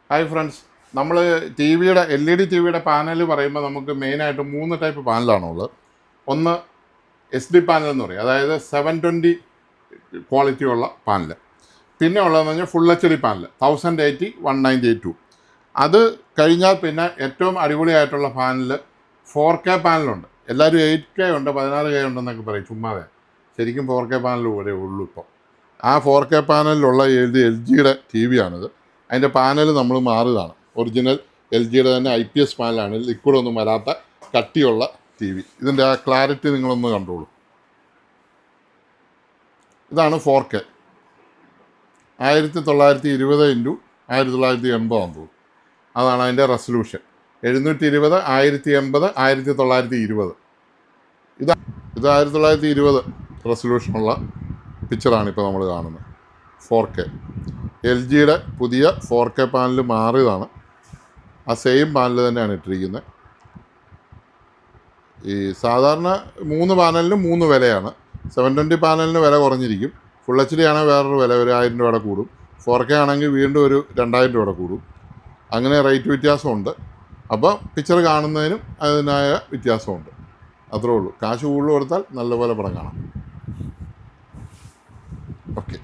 Hi friends, നമ്മൾ T വിയുടെ LED T വിയുടെ പാനൽ പറയുമ്പോൾ നമുക്ക് മെയിനായിട്ട് 3 ടൈപ്പ് പാനലാണുള്ളത്. ഒന്ന് SD പാനൽ എന്ന് പറയും, അതായത് 720 ക്വാളിറ്റി ഉള്ള പാനൽ. പിന്നെ ഉള്ളതെന്ന് പറഞ്ഞാൽ ഫുൾ HD പാനൽ 1080 192. അത് കഴിഞ്ഞാൽ പിന്നെ ഏറ്റവും അടിപൊളിയായിട്ടുള്ള പാനൽ 4K പാനലുണ്ട്. എല്ലാവരും 8K ഉണ്ട് 16K ഉണ്ടെന്നൊക്കെ പറയും, ചുമ്മാതെ. ശരിക്കും 4K പാനൽ വരെ ഉള്ളൂ ഇപ്പോൾ. ആ 4K പാനലിലുള്ള LGയുടെ ടി വിയാണിത്. അതിൻ്റെ പാനൽ നമ്മൾ മാറുകയാണ്. ഒറിജിനൽ LGയുടെ തന്നെ IPS പാനലാണ്, ലിക്വിഡൊന്നും വരാത്ത കട്ടിയുള്ള ടി വി. ഇതിൻ്റെ ആ ക്ലാരിറ്റി നിങ്ങളൊന്ന് കണ്ടോളൂ. ഇതാണ് 4K 1920 × 1980 തോന്നുന്നു. അതാണ് അതിൻ്റെ റെസൊല്യൂഷൻ. 720 1080 1920. ഇത് 1920 റെസൊല്യൂഷനുള്ള പിക്ചറാണ് ഇപ്പോൾ നമ്മൾ കാണുന്നത്. 4K LGയുടെ പുതിയ 4K പാനൽ മാറിയതാണ്. ആ സെയിം പാനൽ തന്നെയാണ് ഇട്ടിരിക്കുന്നത്. ഈ സാധാരണ 3 പാനലിനും 3 വിലയാണ്. 720 പാനലിന് വില കുറഞ്ഞിരിക്കും. ഫുൾ HD ആണെങ്കിൽ വേറൊരു വില, ഒരു 1000 രൂപയുടെ കൂടും. 4K ആണെങ്കിൽ വീണ്ടും ഒരു 2000 രൂപയുടെ കൂടും. അങ്ങനെ റേറ്റ് വ്യത്യാസമുണ്ട്. അപ്പോൾ പിക്ചർ കാണുന്നതിനും അതിനായ വ്യത്യാസമുണ്ട്. അത്രേ ഉള്ളൂ. കാശ് കൂടുതൽ കൊടുത്താൽ നല്ലപോലെ പടം കാണാം. ഓക്കെ.